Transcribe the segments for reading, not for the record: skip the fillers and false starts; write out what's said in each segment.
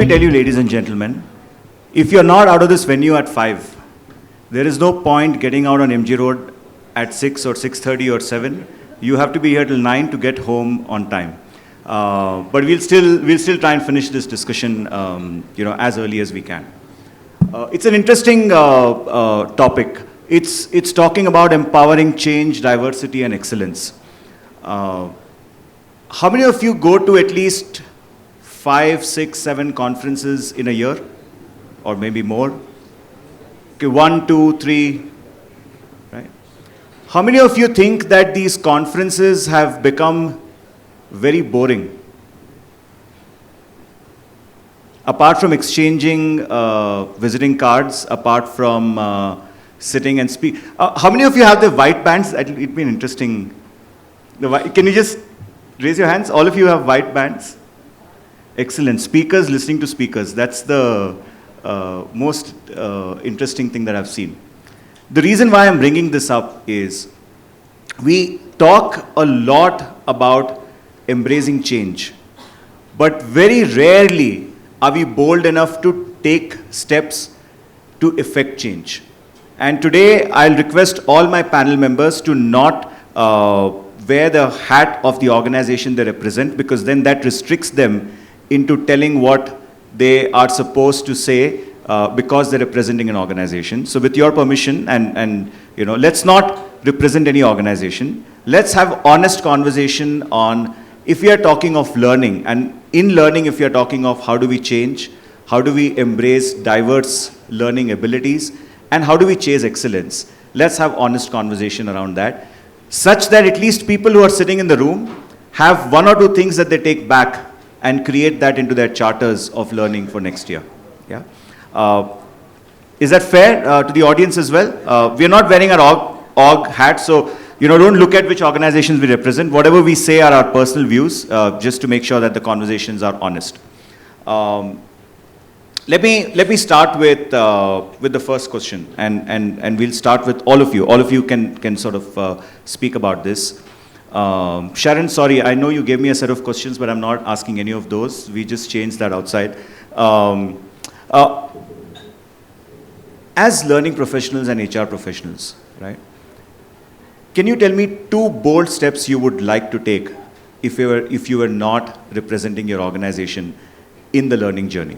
me tell you, ladies and gentlemen, if you're not out of this venue at 5, there is no point getting out on MG Road at 6 or 6:30 or 7. You have to be here till 9 to get home on time. But we'll still try and finish this discussion, as early as we can. It's an interesting topic. It's talking about empowering change, diversity, and excellence. How many of you go to at least 5, 6, 7 conferences in a year, or maybe more? Okay, 1, 2, 3, right? How many of you think that these conferences have become very boring? Apart from exchanging visiting cards, apart from sitting and speak. How many of you have the white bands? It'll be interesting. Can you just raise your hands? All of you have white bands? Excellent. Speakers listening to speakers. That's the most interesting thing that I've seen. The reason why I'm bringing this up is we talk a lot about embracing change, but very rarely are we bold enough to take steps to effect change. And today I'll request all my panel members to not wear the hat of the organization they represent, because then that restricts them into telling what they are supposed to say because they're representing an organization. So with your permission, and let's not represent any organization. Let's have honest conversation on, if we are talking of learning, and in learning, if we are talking of how do we change, how do we embrace diverse learning abilities, and how do we chase excellence. Let's have honest conversation around that, such that at least people who are sitting in the room have 1 or 2 things that they take back and create that into their charters of learning for next year. Yeah. Is that fair to the audience as well? We are not wearing our org hat, so don't look at which organizations we represent. Whatever we say are our personal views, just to make sure that the conversations are honest. Let me start with the first question, and we'll start with all of you. All of you can sort of speak about this. Sharon, sorry, I know you gave me a set of questions, but I'm not asking any of those. We just changed that outside. As learning professionals and HR professionals, right? Can you tell me 2 bold steps you would like to take if you were not representing your organization in the learning journey?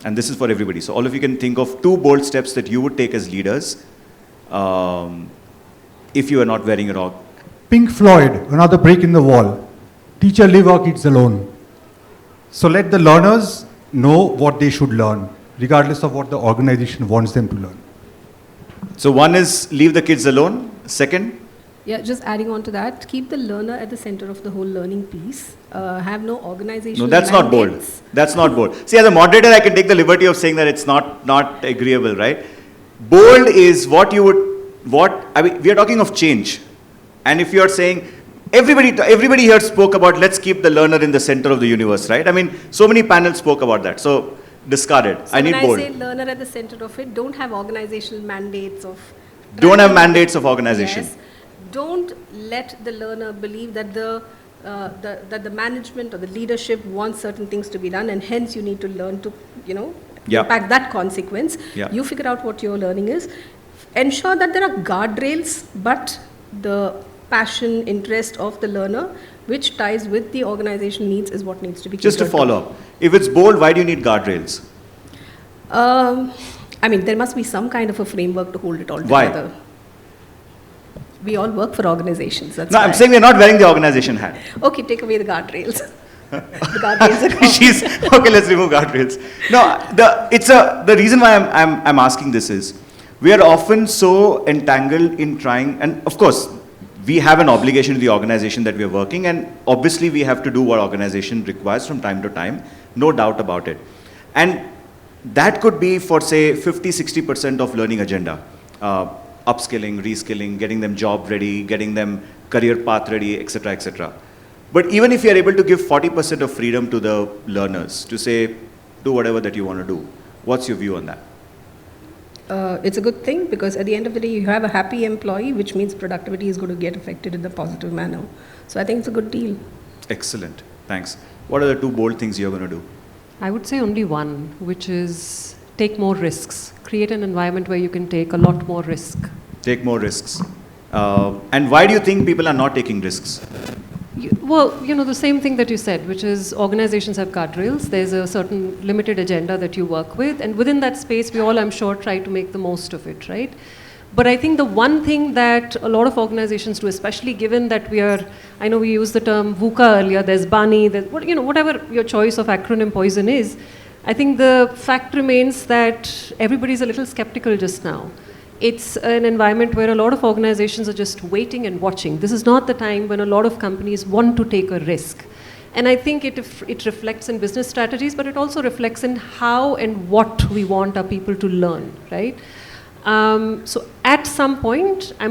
And this is for everybody. So all of you can think of 2 bold steps that you would take as leaders if you are not wearing your org. Pink Floyd, another break in the wall. Teacher leave our kids alone. So let the learners know what they should learn, regardless of what the organization wants them to learn. So one is leave the kids alone. Second? Yeah, just adding on to that, keep the learner at the center of the whole learning piece. Have no organizational No, that's mandates. not bold. That's not bold. See, as a moderator, I can take the liberty of saying that it's not agreeable, right? Bold is we are talking of change. And if you're saying, everybody here spoke about let's keep the learner in the center of the universe, right? I mean, so many panels spoke about that. So discarded. So I need bold. When I say learner at the center of it, don't have organizational mandates of... Don't have mandates of organization. Yes. Don't let the learner believe that the management or the leadership wants certain things to be done, and hence you need to learn to, impact that consequence. Yeah. You figure out what your learning is. Ensure that there are guardrails, but the passion, interest of the learner, which ties with the organization needs, is what needs to be Just to follow up, if it's bold, why do you need guardrails? There must be some kind of a framework to hold it all together. Why? We all work for organizations. That's no, why. I'm saying we're not wearing the organization hat. Okay, take away the guardrails. The guardrails are gone. Okay, let's remove guardrails. No, the reason why I'm asking this is, we are often so entangled in trying, and of course, we have an obligation to the organization that we are working, and obviously we have to do what organization requires from time to time, no doubt about it. And that could be for, say, 50-60% of learning agenda. Upskilling, reskilling, getting them job ready, getting them career path ready, etc., etc. But even if you're able to give 40% of freedom to the learners to say, do whatever that you want to do, what's your view on that? It's a good thing, because at the end of the day, you have a happy employee, which means productivity is going to get affected in a positive manner. So I think it's a good deal. Excellent. Thanks. What are the 2 bold things you're going to do? I would say only one, which is take more risks. Create an environment where you can take a lot more risk. Take more risks. And why do you think people are not taking risks? Well, the same thing that you said, which is organizations have guardrails. There's a certain limited agenda that you work with. And within that space, we all, I'm sure, try to make the most of it, right? But I think the one thing that a lot of organizations do, especially given that I know we used the term VUCA earlier, there's BANI, there's, whatever your choice of acronym poison is, I think the fact remains that everybody's a little skeptical just now. It's an environment where a lot of organizations are just waiting and watching. This is not the time when a lot of companies want to take a risk. And I think it reflects in business strategies, but it also reflects in how and what we want our people to learn, right? So at some point, I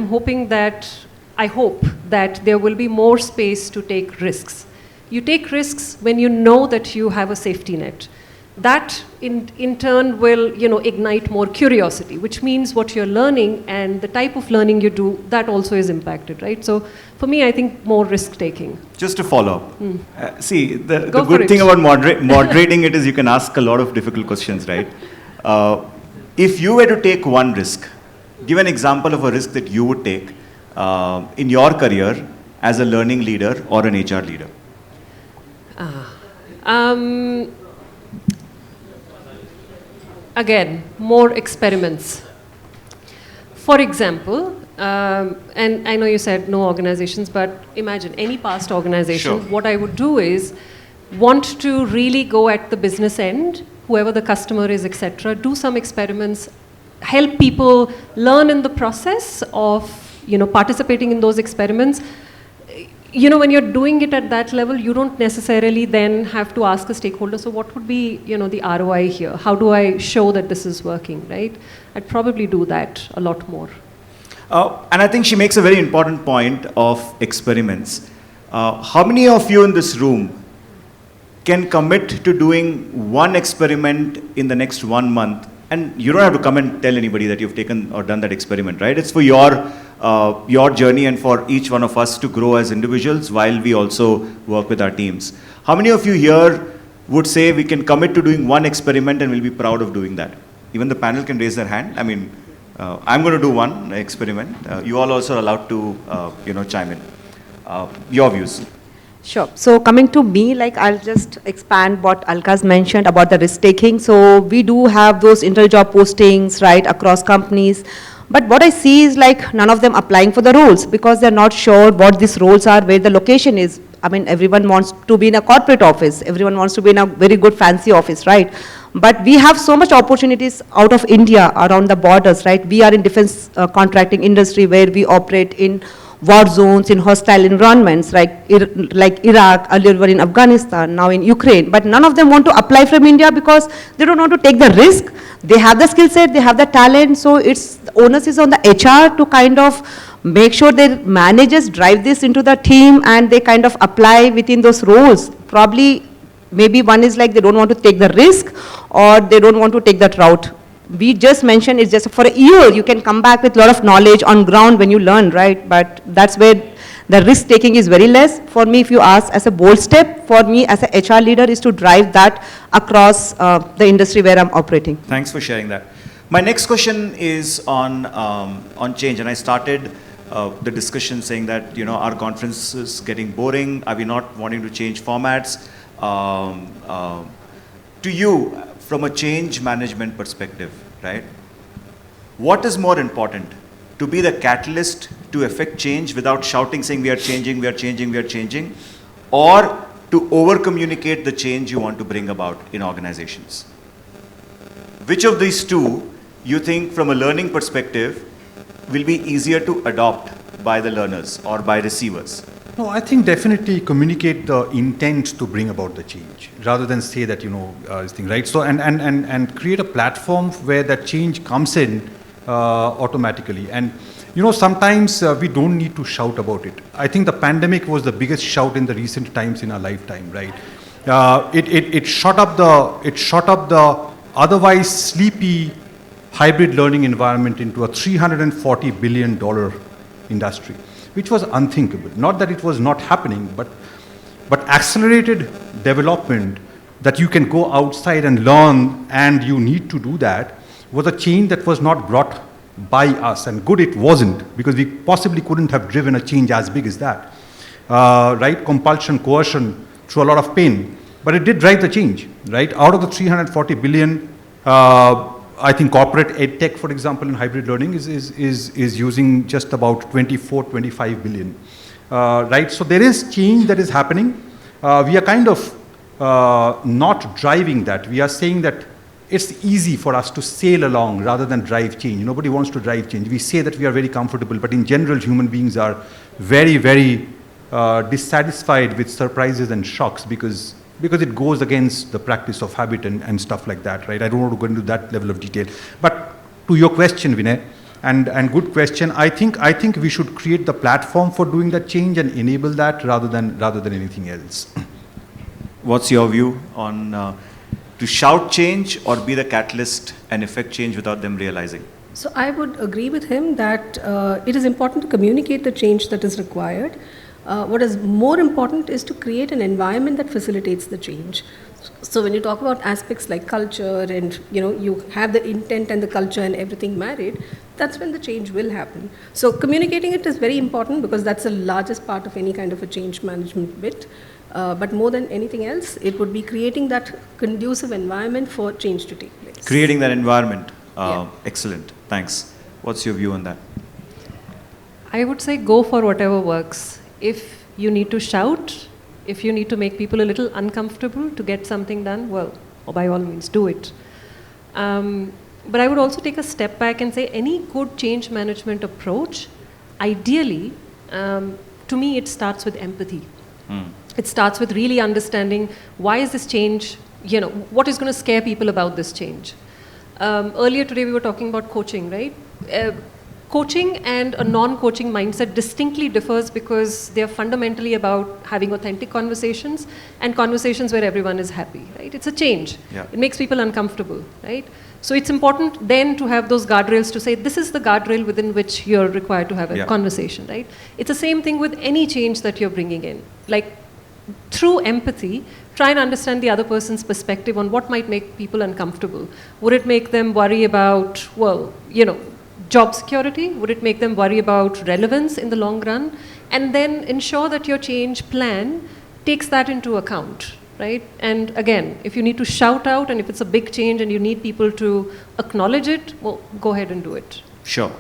hope that there will be more space to take risks. You take risks when you know that you have a safety net. That in turn will ignite more curiosity, which means what you're learning and the type of learning you do, that also is impacted, right? So for me, I think more risk taking. Just to follow up. See, the good thing about moderating it is you can ask a lot of difficult questions, right? If you were to take one risk, give an example of a risk that you would take in your career as a learning leader or an HR leader. Again, more experiments. For example, and I know you said no organizations, but imagine any past organization, Sure. What I would do is want to really go at the business end, whoever the customer is, etc., do some experiments, help people learn in the process of participating in those experiments. When you're doing it at that level, you don't necessarily then have to ask a stakeholder, so what would be, the ROI here? How do I show that this is working, right? I'd probably do that a lot more. And I think she makes a very important point of experiments. How many of you in this room can commit to doing one experiment in the next 1 month? And you don't have to come and tell anybody that you've taken or done that experiment, right? It's for your journey and for each one of us to grow as individuals while we also work with our teams. How many of you here would say we can commit to doing one experiment and we'll be proud of doing that? Even the panel can raise their hand. I mean, I'm going to do one experiment. You all also are allowed to, chime in. Your views. Sure. So coming to me, I'll just expand what Alka's mentioned about the risk taking. So we do have those inter-job postings, right, across companies. But what I see is none of them applying for the roles because they're not sure what these roles are, where the location is. I mean, everyone wants to be in a corporate office. Everyone wants to be in a very good fancy office, right? But we have so much opportunities out of India around the borders, right? We are in defense contracting industry where we operate in war zones, in hostile environments, like Iraq, earlier were in Afghanistan, now in Ukraine. But none of them want to apply from India because they don't want to take the risk. They have the skill set, they have the talent, so the onus is on the HR to kind of make sure their managers drive this into the team and they kind of apply within those roles. Probably, maybe one is they don't want to take the risk or they don't want to take that route. We just mentioned it's just for a year, you can come back with a lot of knowledge on ground when you learn, right? But that's where the risk taking is very less. For me, if you ask as a bold step, for me as a HR leader is to drive that across the industry where I'm operating. Thanks for sharing that. My next question is on change, and I started the discussion saying that our conference is getting boring. Are we not wanting to change formats? To you, from a change management perspective, right? What is more important? To be the catalyst to effect change without shouting, saying we are changing, we are changing, we are changing, or to over-communicate the change you want to bring about in organizations? Which of these two you think from a learning perspective will be easier to adopt by the learners or by receivers? No, I think definitely communicate the intent to bring about the change rather than say that, this thing, right? So, and create a platform where that change comes in automatically. And, sometimes we don't need to shout about it. I think the pandemic was the biggest shout in the recent times in our lifetime, right? It shot up the otherwise sleepy hybrid learning environment into a $340 billion industry, which was unthinkable. Not that it was not happening, but accelerated development that you can go outside and learn and you need to do that, was a change that was not brought by us. And good it wasn't, because we possibly couldn't have driven a change as big as that. Right? Compulsion, coercion, through a lot of pain. But it did drive the change, right? Out of the 340 billion, I think corporate edtech, for example, in hybrid learning is using just about 24, 25 billion, right? So there is change that is happening. We are kind of not driving that. We are saying that it's easy for us to sail along rather than drive change. Nobody wants to drive change. We say that we are very comfortable, but in general, human beings are very, very dissatisfied with surprises and shocks because it goes against the practice of habit and stuff like that, right? I don't want to go into that level of detail. But to your question, Vinay, and good question, I think we should create the platform for doing that change and enable that rather than anything else. What's your view on to shout change or be the catalyst and effect change without them realizing? So I would agree with him that it is important to communicate the change that is required. What is more important is to create an environment that facilitates the change. So when you talk about aspects like culture and you have the intent and the culture and everything married, that's when the change will happen. So communicating it is very important because that's the largest part of any kind of a change management bit. But more than anything else, it would be creating that conducive environment for change to take place. Creating that environment. Yeah. Excellent. Thanks. What's your view on that? I would say go for whatever works. If you need to shout, if you need to make people a little uncomfortable to get something done, well, by all means, do it. But I would also take a step back and say any good change management approach, ideally, to me, it starts with empathy. It starts with really understanding why is this change, what is going to scare people about this change. Earlier today, we were talking about coaching, right? Coaching and a non-coaching mindset distinctly differs because they are fundamentally about having authentic conversations and conversations where everyone is happy, right? It's a change. Yeah. It makes people uncomfortable, right? So it's important then to have those guardrails to say, this is the guardrail within which you're required to have a conversation, right? It's the same thing with any change that you're bringing in. Like, through empathy, try and understand the other person's perspective on what might make people uncomfortable. Would it make them worry about, job security? Would it make them worry about relevance in the long run? And then ensure that your change plan takes that into account, right? And again, if you need to shout out and if it's a big change and you need people to acknowledge it, well, go ahead and do it. Sure.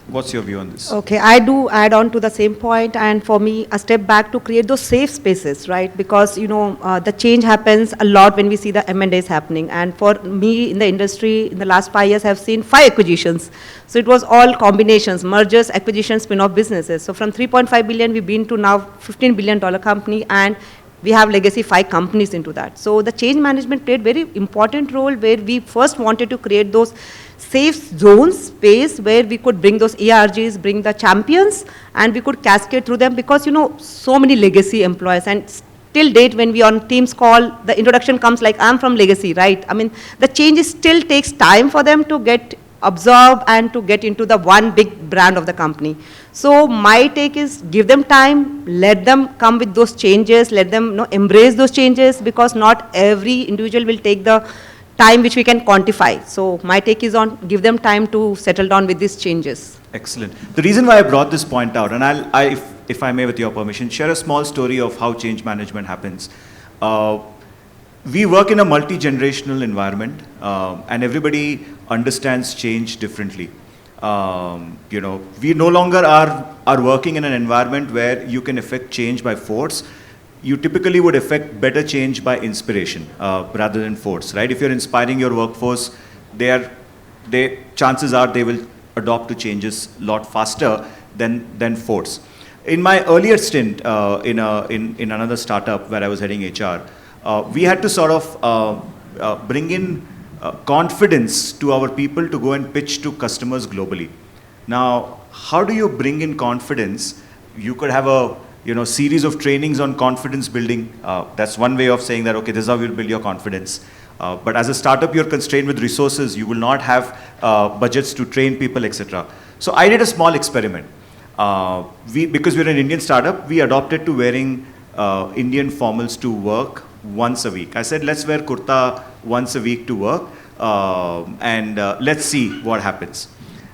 What's your view on this? Okay, I do add on to the same point, and for me, a step back to create those safe spaces, right? Because, the change happens a lot when we see the M&As happening. And for me, in the industry, in the last 5 years, I've seen 5 acquisitions. So it was all combinations, mergers, acquisitions, spin-off businesses. So from 3.5 billion, we've been to now $15 billion company, and we have legacy 5 companies into that. So the change management played very important role where we first wanted to create those safe zones, space where we could bring those ARGs, bring the champions, and we could cascade through them because, so many legacy employees. And till date, when we on Teams call, the introduction comes like, I'm from legacy, right? I mean, the change still takes time for them to get absorbed and to get into the one big brand of the company. So my take is give them time, let them come with those changes, let them embrace those changes because not every individual will take the time which we can quantify. So my take is on give them time to settle down with these changes. Excellent. The reason why I brought this point out, and if I may with your permission, share a small story of how change management happens. We work in a multi-generational environment and everybody understands change differently. We no longer are working in an environment where you can affect change by force. You typically would affect better change by inspiration rather than force, right? If you're inspiring your workforce, chances are they will adopt to changes a lot faster than force. In my earlier stint in another startup where I was heading HR, we had to sort of bring in confidence to our people to go and pitch to customers globally. Now, how do you bring in confidence? You could have a series of trainings on confidence building. That's one way of saying that, okay, this is how you'll build your confidence. But as a startup, you're constrained with resources. You will not have budgets to train people, etc. So I did a small experiment. Because we're an Indian startup, we adopted to wearing Indian formals to work once a week. I said, let's wear kurta once a week to work, and let's see what happens.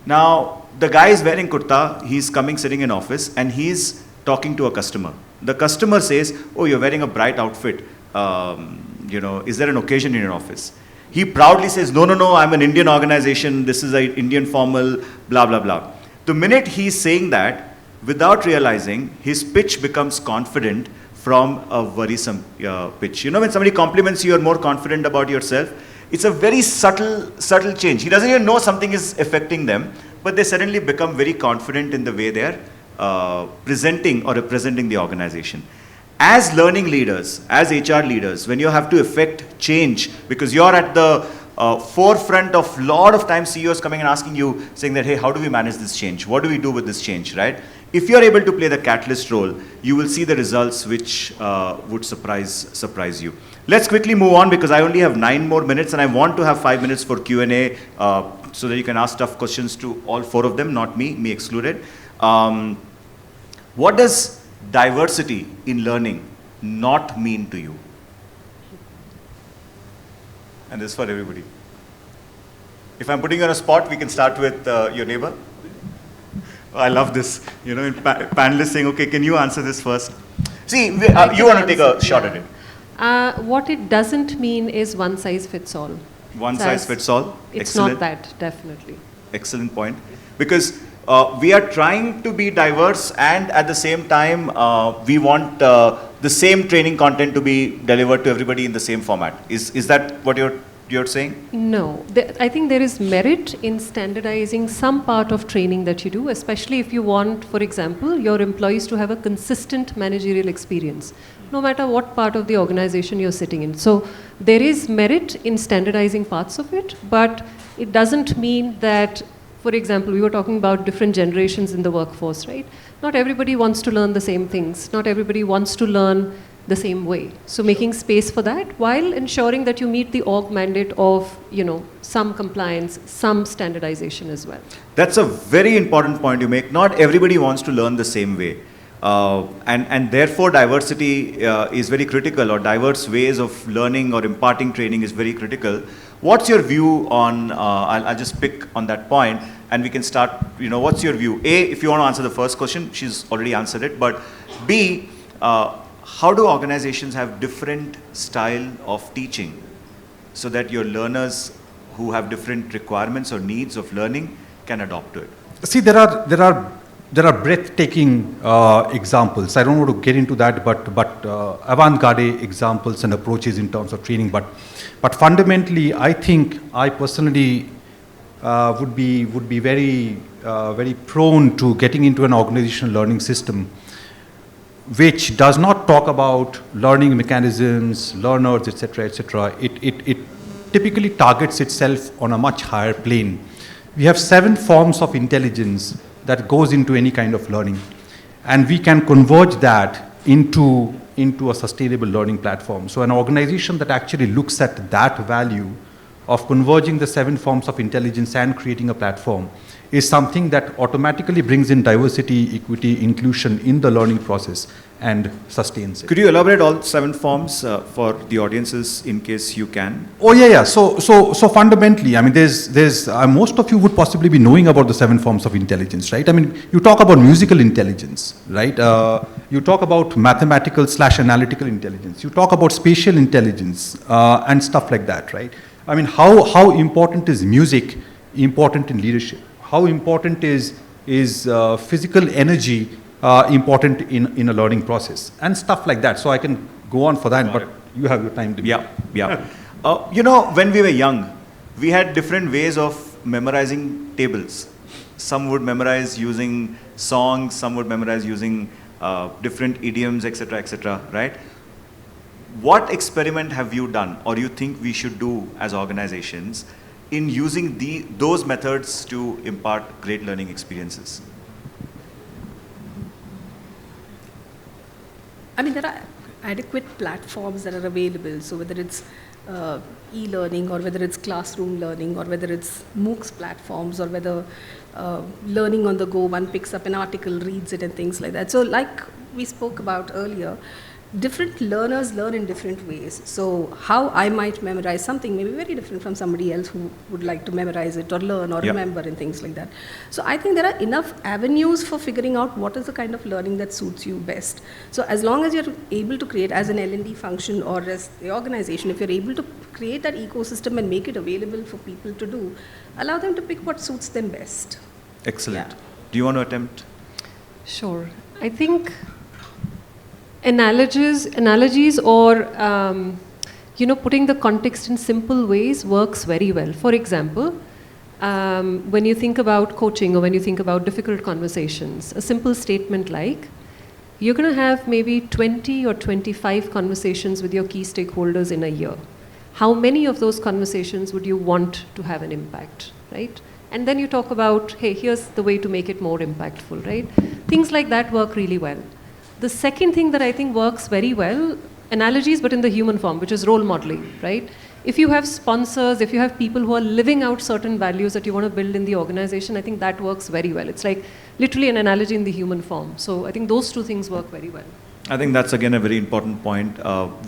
Now, the guy is wearing kurta, he's coming, sitting in office, and he's talking to a customer. The customer says, oh, you're wearing a bright outfit. Is there an occasion in your office? He proudly says, no, I'm an Indian organization, this is an Indian formal, blah, blah, blah. The minute he's saying that, without realizing, his pitch becomes confident from a worrisome pitch. When somebody compliments you, you're more confident about yourself. It's a very subtle change. He doesn't even know something is affecting them, but they suddenly become very confident in the way they're presenting or representing the organization. As learning leaders, as HR leaders, when you have to effect change, because you're at the forefront of a lot of times CEOs coming and asking you, saying that, hey, how do we manage this change? What do we do with this change, right? If you're able to play the catalyst role, you will see the results which would surprise you. Let's quickly move on because I only have 9 more minutes and I want to have 5 minutes for Q&A so that you can ask tough questions to all 4 of them, not me excluded. What does diversity in learning not mean to you? And this is for everybody. If I'm putting you on a spot, we can start with your neighbor. I love this, in panelists saying, okay, can you answer this first? See, you want to take a shot at it. What it doesn't mean is one size fits all. One size fits all? It's Excellent. not that, definitely. Excellent point. Because we are trying to be diverse and at the same time, we want the same training content to be delivered to everybody in the same format. Is that what you're saying? No. I think there is merit in standardizing some part of training that you do, especially if you want, for example, your employees to have a consistent managerial experience, no matter what part of the organization you're sitting in. So there is merit in standardizing parts of it, but it doesn't mean that, for example, we were talking about different generations in the workforce, right? Not everybody wants to learn the same things. Not everybody wants to learn the same way. So making space for that while ensuring that you meet the org mandate of, some compliance, some standardization as well. That's a very important point you make. Not everybody wants to learn the same way. And therefore diversity is very critical, or diverse ways of learning or imparting training is very critical. What's your view on, I'll just pick on that point and we can start, what's your view? A, if you want to answer the first question, she's already answered it, but B, how do organizations have different style of teaching so that your learners who have different requirements or needs of learning can adopt to it? See, there are breathtaking examples. I don't want to get into that, but avant-garde examples and approaches in terms of training. But fundamentally, I think I personally would be very prone to getting into an organizational learning system which does not talk about learning mechanisms, learners, etc., etc. It typically targets itself on a much higher plane. We have 7 forms of intelligence that goes into any kind of learning, and we can converge that into a sustainable learning platform. So an organization that actually looks at that value of converging the 7 forms of intelligence and creating a platform is something that automatically brings in diversity, equity, inclusion in the learning process and sustains it. Could you elaborate all 7 forms for the audiences in case you can? Oh yeah. So fundamentally, I mean, there's most of you would possibly be knowing about the 7 forms of intelligence, right? I mean, you talk about musical intelligence, right? You talk about mathematical/analytical intelligence. You talk about spatial intelligence and stuff like that, right? I mean, how important is music important in leadership? How important is physical energy important in a learning process and stuff like that. So I can go on for that, but you have your time to. Yeah. When we were young, we had different ways of memorizing tables. Some would memorize using songs, some would memorize using different idioms, etc., right? What experiment have you done, or you think we should do as organizations in using those methods to impart great learning experiences? I mean, there are adequate platforms that are available. So whether it's e-learning, or whether it's classroom learning, or whether it's MOOCs platforms, or whether learning on the go, one picks up an article, reads it, and things like that. So like we spoke about earlier, different learners learn in different ways. So how I might memorize something may be very different from somebody else who would like to memorize it or learn or remember and things like that. So I think there are enough avenues for figuring out what is the kind of learning that suits you best. So as long as you're able to create as an L&D function or as the organization, if you're able to create that ecosystem and make it available for people to do, allow them to pick what suits them best. Excellent. Yeah. Do you want to attempt? Sure. I think analogies or putting the context in simple ways works very well. For example, when you think about coaching or when you think about difficult conversations, a simple statement like, you're going to have maybe 20 or 25 conversations with your key stakeholders in a year. How many of those conversations would you want to have an impact, right? And then you talk about, hey, here's the way to make it more impactful, right? Things like that work really well. The second thing that I think works very well, analogies but in the human form, which is role modeling, right? If you have sponsors, if you have people who are living out certain values that you want to build in the organization, I think that works very well. It's like literally an analogy in the human form. So I think those two things work very well. I think that's again a very important point.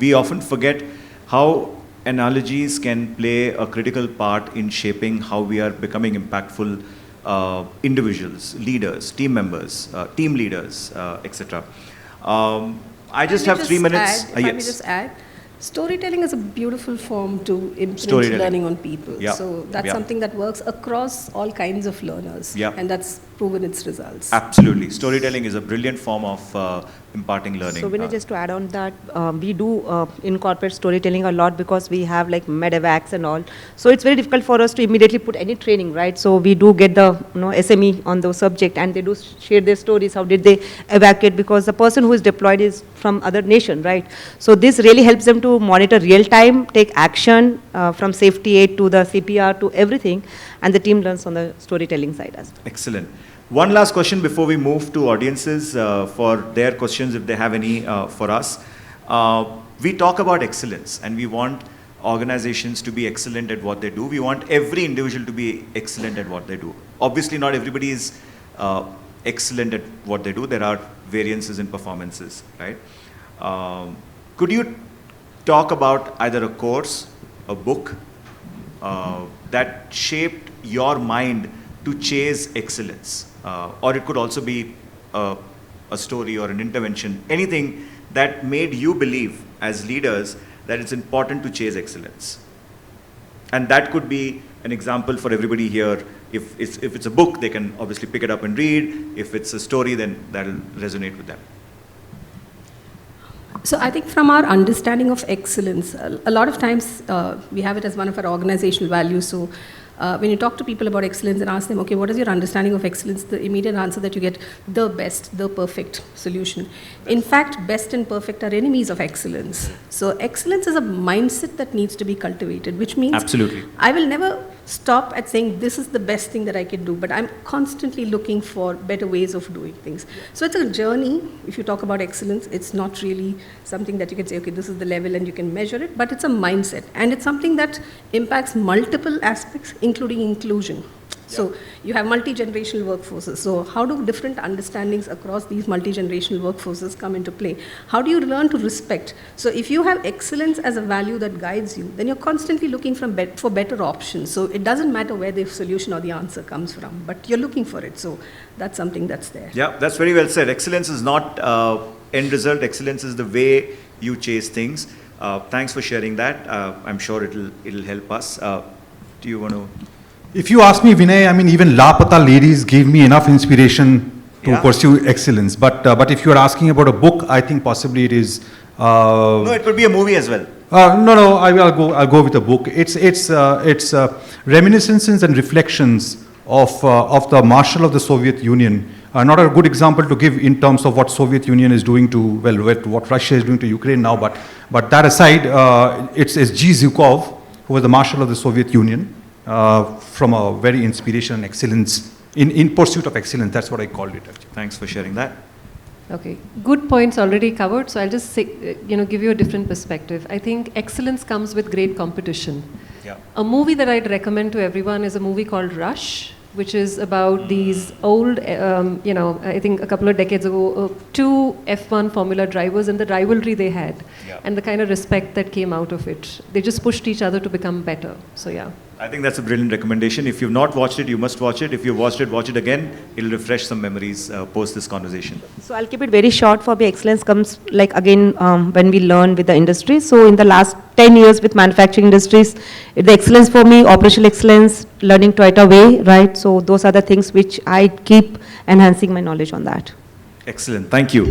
We often forget how analogies can play a critical part in shaping how we are becoming impactful individuals, leaders, team members, team leaders, etc. I just have 3 minutes. If I may just add, storytelling is a beautiful form to imprint learning on people. Yeah. So that's something that works across all kinds of learners. Yeah. And that's proven its results. Absolutely. Storytelling is a brilliant form of imparting learning. So Vinay, just to add on that, we do incorporate storytelling a lot because we have like medevacs and all. So it's very difficult for us to immediately put any training, right? So we do get the SME on the subject and they do share their stories. How did they evacuate? Because the person who is deployed is from other nation, right? So this really helps them to monitor real time, take action from safety aid to the CPR to everything. And the team learns on the storytelling side as well. Excellent. One last question before we move to audiences for their questions, if they have any for us. We talk about excellence and we want organizations to be excellent at what they do. We want every individual to be excellent at what they do. Obviously, not everybody is excellent at what they do. There are variances in performances, right? Could you talk about either a course, a book, that shaped your mind to chase excellence? Or it could also be a story or an intervention, anything that made you believe as leaders that it's important to chase excellence. And that could be an example for everybody here. If it's a book, they can obviously pick it up and read. If it's a story, then that'll resonate with them. So I think from our understanding of excellence, a lot of times we have it as one of our organizational values. So when you talk to people about excellence and ask them, okay, what is your understanding of excellence? The immediate answer that you get, the best, the perfect solution. In fact, best and perfect are enemies of excellence. So excellence is a mindset that needs to be cultivated, which means Absolutely. I will never stop at saying this is the best thing that I can do, but I'm constantly looking for better ways of doing things. So it's a journey. If you talk about excellence, it's not really something that you can say, okay, this is the level and you can measure it, but it's a mindset. And it's something that impacts multiple aspects, including inclusion. So you have multi-generational workforces. So how do different understandings across these multi-generational workforces come into play? How do you learn to respect? So if you have excellence as a value that guides you, then you're constantly looking for better options. So it doesn't matter where the solution or the answer comes from, but you're looking for it. So that's something that's there. Yeah, that's very well said. Excellence is not end result. Excellence is the way you chase things. Thanks for sharing that. I'm sure it'll help us. Do you want to? If you ask me, Vinay, I mean, even Lapata ladies gave me enough inspiration to pursue excellence. But if you are asking about a book, I think possibly it is. No, it could be a movie as well. No, I'll go with a book. It's reminiscences and reflections of the Marshal of the Soviet Union. Not a good example to give in terms of what Soviet Union is doing to, what Russia is doing to Ukraine now. But that aside, it's G. Zhukov, who was the Marshal of the Soviet Union. From a very inspiration and excellence, in pursuit of excellence, that's what I called it. Actually. Thanks for sharing that. Okay, good points already covered, so I'll just say, give you a different perspective. I think excellence comes with great competition. Yeah. A movie that I'd recommend to everyone is a movie called Rush. which is about these old, I think a couple of decades ago, two F1 Formula drivers and the rivalry they had, and the kind of respect that came out of it. They just pushed each other to become better. So yeah. I think that's a brilliant recommendation. If you've not watched it, you must watch it. If you've watched it, watch it again. It'll refresh some memories post this conversation. So I'll keep it very short. For me, excellence comes like again when we learn with the industry. So in the last 10 years with manufacturing industries, the excellence for me, operational excellence, learning Toyota way, right? So those are the things which I keep enhancing my knowledge on that. Excellent. Thank you.